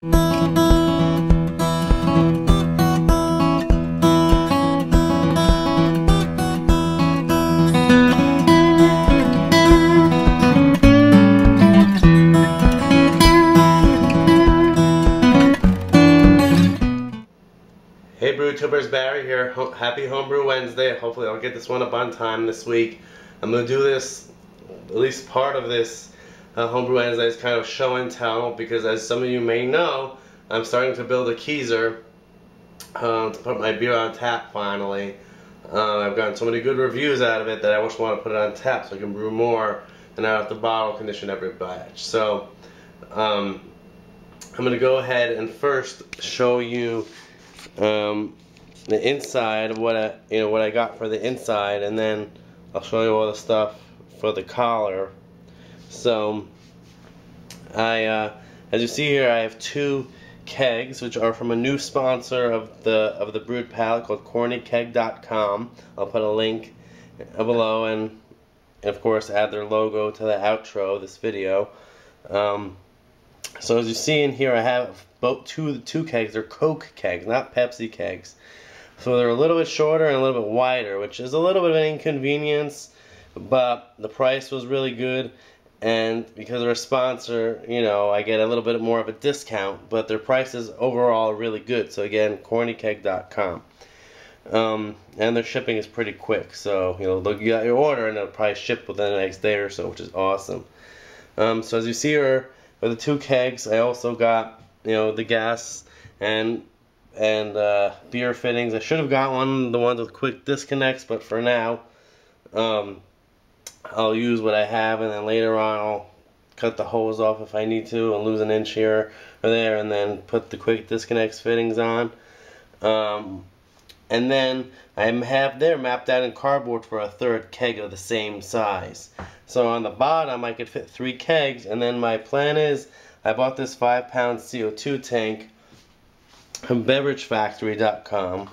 Hey Brewtubers, Barry here. Happy Homebrew Wednesday. Hopefully I'll get this one up on time this week. I'm going to do this, at least part of this Homebrew Wednesday is kind of show and tell, because as some of you may know, I'm starting to build a keezer to put my beer on tap finally. I've gotten so many good reviews out of it that I just want to put it on tap so I can brew more and not have to bottle condition every batch. So I'm going to go ahead and first show you the inside of what I got for the inside, and then I'll show you all the stuff for the collar. So as you see here, I have two kegs which are from a new sponsor of the brewed palette called cornykeg.com. I'll put a link below, and of course add their logo to the outro of this video. So as you see in here, I have both two kegs. They're Coke kegs, not Pepsi kegs. So they're a little bit shorter and a little bit wider, which is a little bit of an inconvenience, but the price was really good, and because they're a sponsor, I get a little bit more of a discount, but their price is overall really good. So again, cornykeg.com. And their shipping is pretty quick, so you got your order and it'll probably ship within the next day or so, which is awesome. So as you see here, for the two kegs, I also got the gas and beer fittings. I should have got the ones with quick disconnects, but for now I'll use what I have, and then later on I'll cut the hose off if I need to and lose an inch here or there, and then put the quick disconnects fittings on. And then I have there mapped out in cardboard for a third keg of the same size. So on the bottom I could fit 3 kegs, and then my plan is I bought this 5-pound CO2 tank from beveragefactory.com,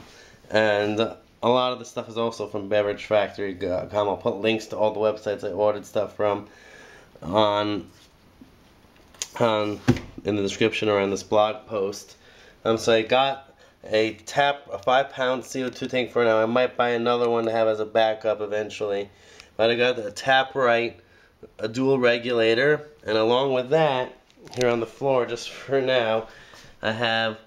and a lot of the stuff is also from beveragefactory.com. I'll put links to all the websites I ordered stuff from in the description or on this blog post. So I got a 5-pound CO2 tank for now. I might buy another one to have as a backup eventually. But I got the tap right, a dual regulator, and along with that, here on the floor, just for now, I have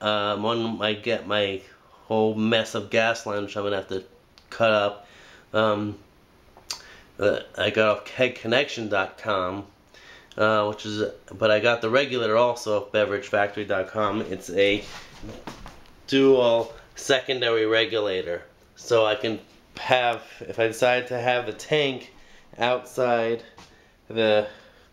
I get my whole mess of gas line, which I'm gonna have to cut up. I got off kegconnection.com, but I got the regulator also off beveragefactory.com. It's a dual secondary regulator, so I can have, if I decide to have the tank outside the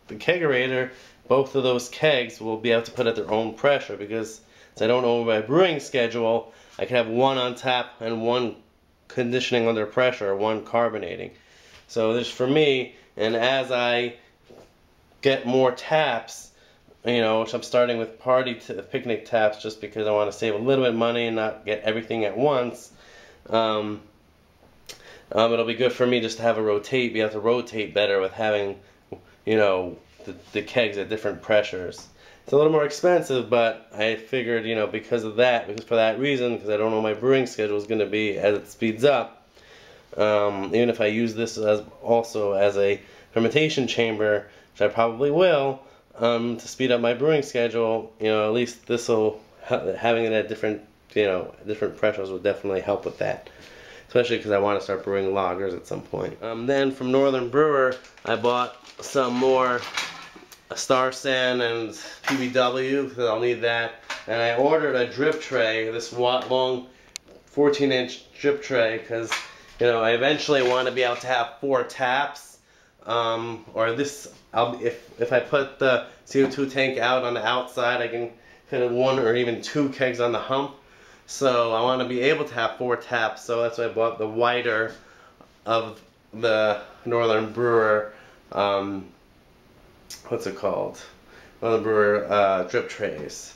kegerator, both of those kegs will be able to put at their own pressure, because since I don't know my brewing schedule, I can have one on tap and one conditioning under pressure, one carbonating. So this for me, and as I get more taps, which I'm starting with picnic taps just because I want to save a little bit of money and not get everything at once. It'll be good for me just to have be able to rotate better with having, the kegs at different pressures. It's a little more expensive, but I figured, because for that reason, because I don't know my brewing schedule is going to be as it speeds up. Even if I use this also as a fermentation chamber, which I probably will, to speed up my brewing schedule, at least having it at different pressures will definitely help with that. Especially because I want to start brewing lagers at some point. Then from Northern Brewer, I bought some more Star San and HBW, because I'll need that. And I ordered a drip tray, this long 14-inch drip tray, because I eventually want to be able to have 4 taps. If I put the CO2 tank out on the outside, I can fit 1 or even 2 kegs on the hump. So I want to be able to have 4 taps, so that's why I bought the wider of the Northern Brewer, what's it called? Northern Brewer drip trays.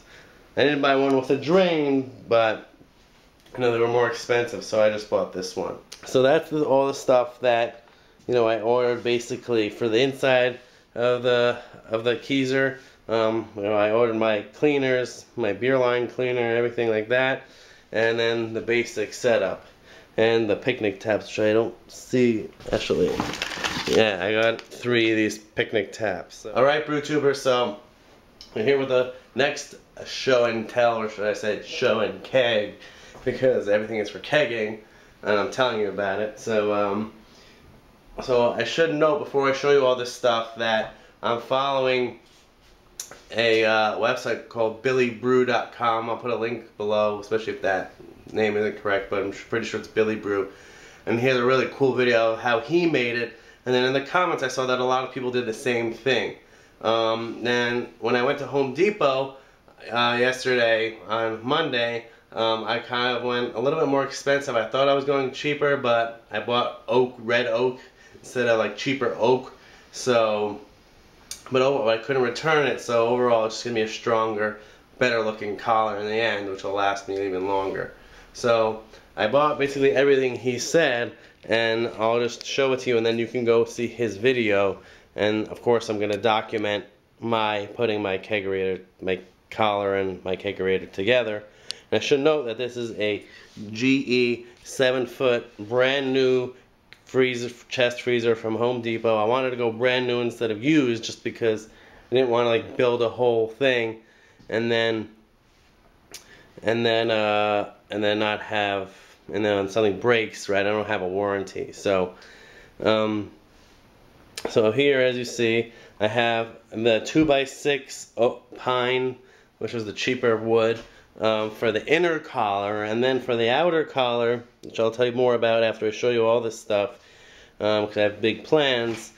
I didn't buy one with a drain, but they were more expensive, so I just bought this one. So that's all the stuff that I ordered basically for the inside of the keezer. I ordered my cleaners, my beer line cleaner, everything like that, and then the basic setup and the picnic taps, which I don't see actually. Yeah, I got 3 of these picnic taps. So. Alright, brew tubers, so we're here with the next show and tell, or should I say show and keg, because everything is for kegging, and I'm telling you about it. So, so I should note before I show you all this stuff that I'm following a website called billybrew.com. I'll put a link below, especially if that name isn't correct, but I'm pretty sure it's Billy Brew. And here's a really cool video of how he made it. And then in the comments I saw that a lot of people did the same thing. And when I went to Home Depot yesterday on Monday, I kind of went a little bit more expensive. I thought I was going cheaper, but I bought red oak instead of like cheaper oak. So, but I couldn't return it, so overall it's just going to be a stronger, better looking collar in the end, which will last me even longer. So I bought basically everything he said, and I'll just show it to you, and then you can go see his video. And of course I'm going to document my putting my kegerator, my collar and my kegerator together. And I should note that this is a GE 7-foot brand new chest freezer from Home Depot. I wanted to go brand new instead of used, just because I didn't want to like build a whole thing and then not have, and then when something breaks, right, I don't have a warranty. So so here, as you see, I have the 2x6 pine, which was the cheaper wood, for the inner collar, and then for the outer collar, which I'll tell you more about after I show you all this stuff, because I have big plans,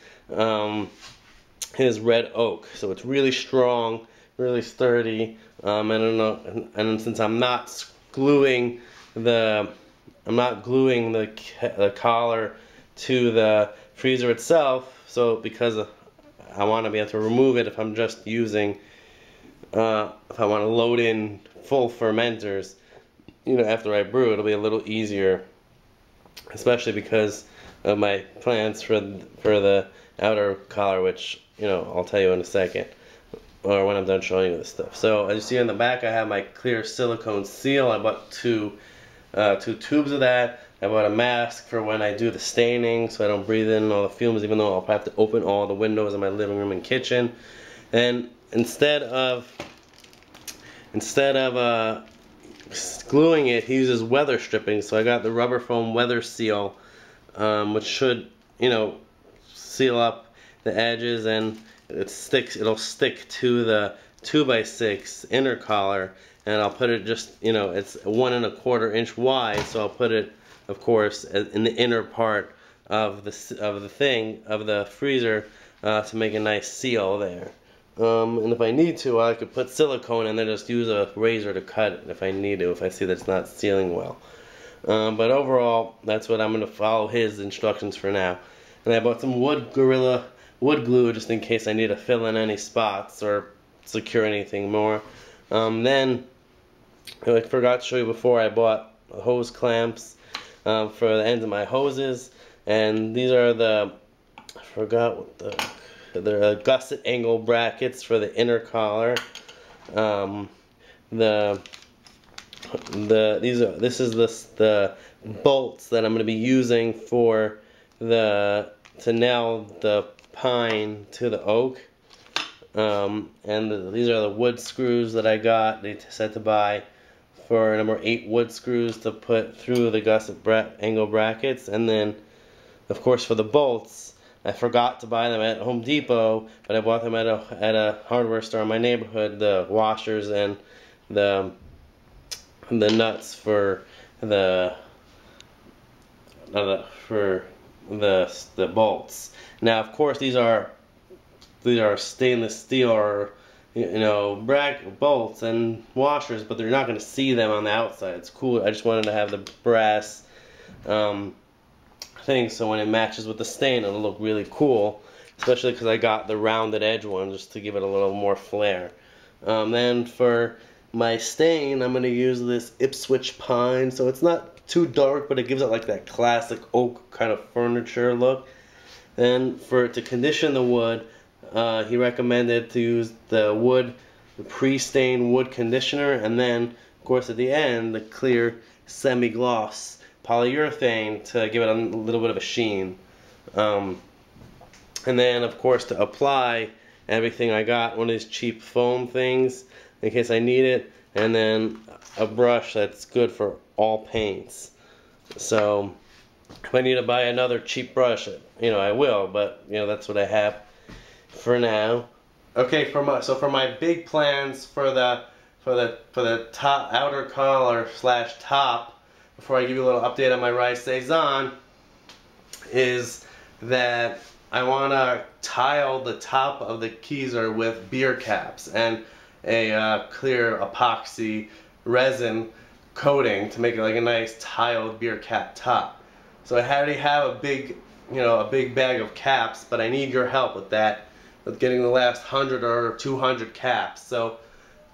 is red oak. So it's really strong, really sturdy, and since I'm not gluing the collar to the freezer itself, so because I want to be able to remove it if I'm just using, if I want to load in full fermenters, you know, after I brew, it'll be a little easier, especially because of my plans for the outer collar, which, you know, I'll tell you in a second, or when I'm done showing you this stuff. So as you see on the back, I have my clear silicone seal. I bought two tubes of that. I bought a mask for when I do the staining, so I don't breathe in all the fumes, even though I'll have to open all the windows in my living room and kitchen. And instead of gluing it, he uses weather stripping. So I got the rubber foam weather seal, which should, you know, seal up the edges, and it'll stick to the 2x6 inner collar. And I'll put it just, you know, it's 1 1/4 inch wide, so I'll put it, of course, in the inner part of the freezer, to make a nice seal there. And if I need to, I could put silicone and then just use a razor to cut it if I need to, if I see that it's not sealing well. But overall, that's what I'm going to follow his instructions for now. And I bought some Gorilla wood glue just in case I need to fill in any spots or secure anything more. Then, I forgot to show you before, I bought hose clamps for the ends of my hoses, and these are the, I forgot what they're gusset angle brackets for the inner collar. This is the bolts that I'm going to be using to nail the pine to the oak. These are the wood screws that I got. They said to buy for number 8 wood screws to put through the gusset angle brackets. And then, of course, for the bolts, I forgot to buy them at Home Depot, but I bought them at a hardware store in my neighborhood. The washers and the nuts for the bolts. Now, of course, these are stainless steel, or, you know, bolts and washers, but they're not going to see them on the outside. It's cool. I just wanted to have the brass thing, so when it matches with the stain, it'll look really cool, especially because I got the rounded edge one just to give it a little more flair. Then for my stain, I'm going to use this Ipswich pine, so it's not too dark, but it gives it like that classic oak kind of furniture look. Then to condition the wood, he recommended to use the pre-stained wood conditioner, and then of course at the end the clear semi-gloss polyurethane to give it a little bit of a sheen. And then of course to apply everything, I got one of these cheap foam things in case I need it, and then a brush that's good for all paints. So if I need to buy another cheap brush, I will, but that's what I have for now. Okay, for my big plans for the top outer collar / top, before I give you a little update on my rice saison, is that I want to tile the top of the keezer with beer caps and a clear epoxy resin coating to make it like a nice tiled beer cap top. So I already have a big bag of caps, but I need your help with that, with getting the last 100 or 200 caps. So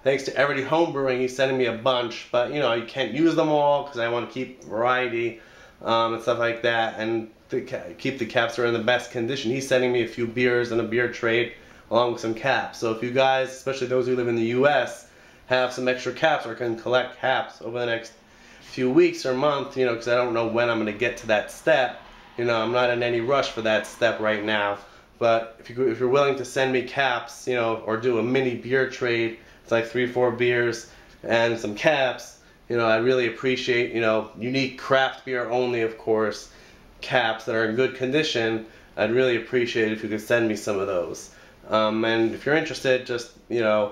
thanks to Everyday Homebrewing, he's sending me a bunch, but you can't use them all because I want to keep variety and stuff like that, and to keep the caps that are in the best condition. He's sending me a few beers and a beer trade along with some caps. So if you guys, especially those who live in the US, have some extra caps or can collect caps over the next few weeks or month, because I don't know when I'm going to get to that step. I'm not in any rush for that step right now. But if you're willing to send me caps, or do a mini beer trade, it's like 3-4 beers and some caps, I really appreciate, unique craft beer only, of course, caps that are in good condition. I'd really appreciate it if you could send me some of those. And if you're interested, just, either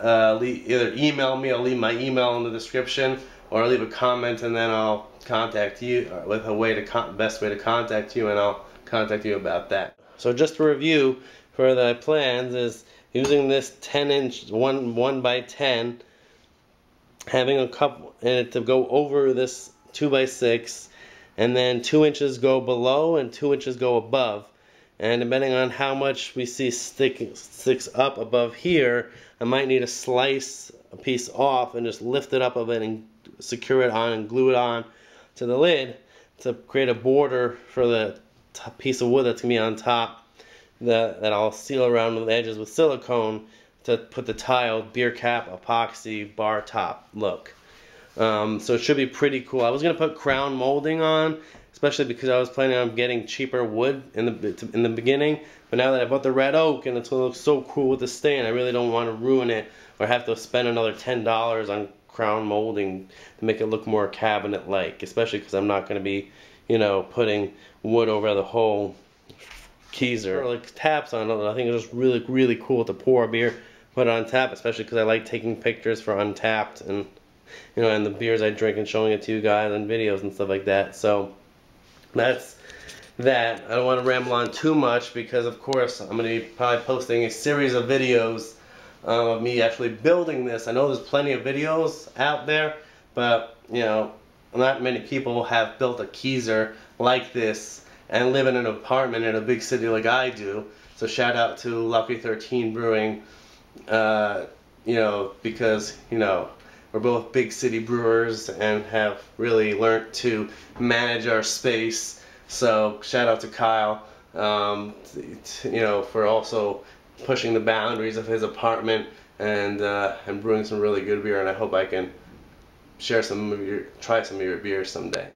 email me, I'll leave my email in the description, or leave a comment and then I'll contact you with best way to contact you, and I'll contact you about that. So just to review for the plans is using this 10-inch 1x10, having a cup in it to go over this 2x6, and then 2 inches go below and 2 inches go above. And depending on how much we see sticks up above here, I might need to slice a piece off and just lift it up a bit and secure it on and glue it on to the lid to create a border for the piece of wood that's going to be on top that I'll seal around the edges with silicone to put the tiled beer cap epoxy bar top look. So it should be pretty cool. I was going to put crown molding on, especially because I was planning on getting cheaper wood in the beginning, but now that I bought the red oak and it's going to look so cool with the stain, I really don't want to ruin it or have to spend another $10 on crown molding to make it look more cabinet-like, especially because I'm not going to be, putting wood over the whole keezer. Or like taps on it. I think it's just really cool to pour a beer, put it on tap, especially because I like taking pictures for Untapped and and the beers I drink and showing it to you guys on videos and stuff like that. So that's that. I don't want to ramble on too much because of course I'm going to be probably posting a series of videos of me actually building this. I know there's plenty of videos out there, but not many people have built a keezer like this and live in an apartment in a big city like I do. So shout out to Lucky 13 Brewing, because we're both big city brewers and have really learned to manage our space. So shout out to Kyle, for also pushing the boundaries of his apartment and brewing some really good beer. And I hope I can try some of your beers someday.